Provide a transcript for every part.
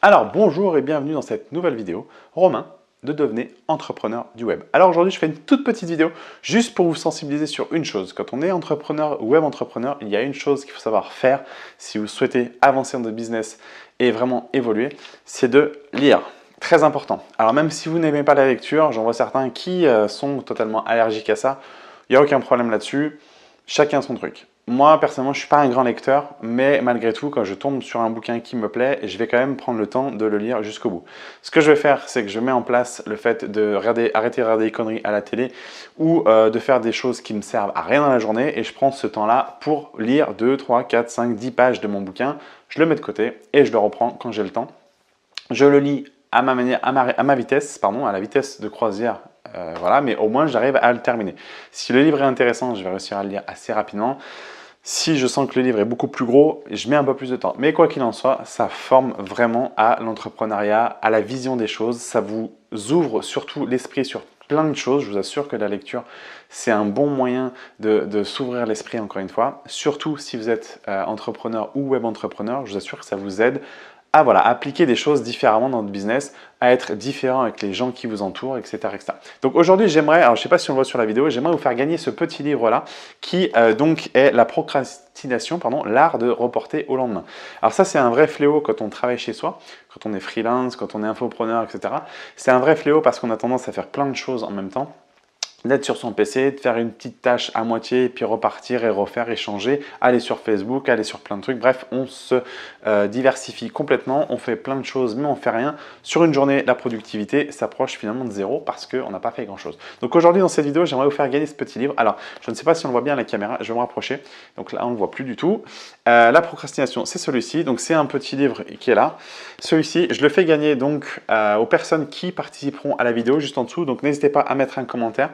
Alors bonjour et bienvenue dans cette nouvelle vidéo. Romain de Devenez entrepreneur du web. Alors aujourd'hui je fais une toute petite vidéo juste pour vous sensibiliser sur une chose. Quand on est entrepreneur ou web entrepreneur, il y a une chose qu'il faut savoir faire si vous souhaitez avancer dans votre business et vraiment évoluer, c'est de lire. Très important. Alors même si vous n'aimez pas la lecture, j'en vois certains qui sont totalement allergiques à ça. Il n'y a aucun problème là-dessus. Chacun son truc. Moi, personnellement, je ne suis pas un grand lecteur, mais malgré tout, quand je tombe sur un bouquin qui me plaît, je vais quand même prendre le temps de le lire jusqu'au bout. Ce que je vais faire, c'est que je mets en place le fait de arrêter de regarder des conneries à la télé ou de faire des choses qui me servent à rien dans la journée et je prends ce temps-là pour lire 2, 3, 4, 5, 10 pages de mon bouquin. Je le mets de côté et je le reprends quand j'ai le temps. Je le lis à ma manière, à ma vitesse, pardon, à la vitesse de croisière, voilà, mais au moins j'arrive à le terminer. Si le livre est intéressant, je vais réussir à le lire assez rapidement. Si je sens que le livre est beaucoup plus gros, je mets un peu plus de temps. Mais quoi qu'il en soit, ça forme vraiment à l'entrepreneuriat, à la vision des choses. Ça vous ouvre surtout l'esprit sur plein de choses. Je vous assure que la lecture, c'est un bon moyen de s'ouvrir l'esprit encore une fois. Surtout si vous êtes entrepreneur ou web entrepreneur, je vous assure que ça vous aide à appliquer des choses différemment dans votre business, à être différent avec les gens qui vous entourent, etc. etc. Donc aujourd'hui, j'aimerais, alors je ne sais pas si on le voit sur la vidéo, j'aimerais vous faire gagner ce petit livre-là qui donc est la procrastination, pardon, l'art de reporter au lendemain. Alors ça, c'est un vrai fléau quand on travaille chez soi, quand on est freelance, quand on est infopreneur, etc. C'est un vrai fléau parce qu'on a tendance à faire plein de choses en même temps, d'être sur son PC, de faire une petite tâche à moitié, et puis repartir et refaire, échanger, aller sur Facebook, aller sur plein de trucs. Bref, on se diversifie complètement, on fait plein de choses, mais on ne fait rien. Sur une journée, la productivité s'approche finalement de zéro parce qu'on n'a pas fait grand-chose. Donc aujourd'hui, dans cette vidéo, j'aimerais vous faire gagner ce petit livre. Alors, je ne sais pas si on le voit bien à la caméra, je vais me rapprocher. Donc là, on ne le voit plus du tout. La procrastination, c'est celui-ci. Donc c'est un petit livre qui est là. Celui-ci, je le fais gagner donc aux personnes qui participeront à la vidéo juste en dessous. Donc n'hésitez pas à mettre un commentaire.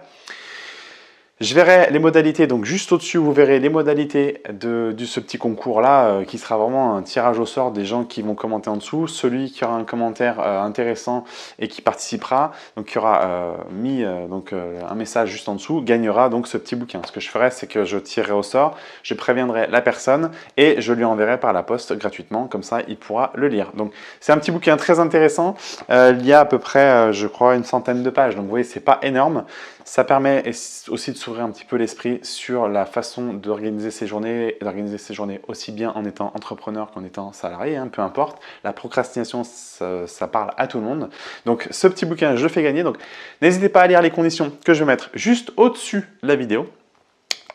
Je verrai les modalités, donc juste au-dessus, vous verrez les modalités de ce petit concours-là, qui sera vraiment un tirage au sort des gens qui vont commenter en dessous. Celui qui aura un commentaire intéressant et qui participera, donc qui aura mis un message juste en dessous, gagnera donc ce petit bouquin. Ce que je ferai, c'est que je tirerai au sort, je préviendrai la personne et je lui enverrai par la poste gratuitement, comme ça il pourra le lire. Donc c'est un petit bouquin très intéressant, il y a à peu près, je crois, une centaine de pages, donc vous voyez, c'est pas énorme. Ça permet aussi de s'ouvrir un petit peu l'esprit sur la façon d'organiser ses journées, et d'organiser ses journées aussi bien en étant entrepreneur qu'en étant salarié, hein, peu importe. La procrastination, ça parle à tout le monde. Donc ce petit bouquin, je le fais gagner. Donc n'hésitez pas à lire les conditions que je vais mettre juste au-dessus de la vidéo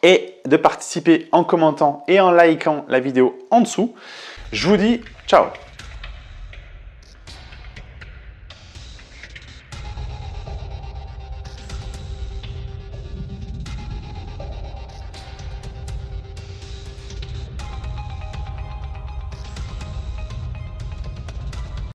et de participer en commentant et en likant la vidéo en dessous. Je vous dis ciao!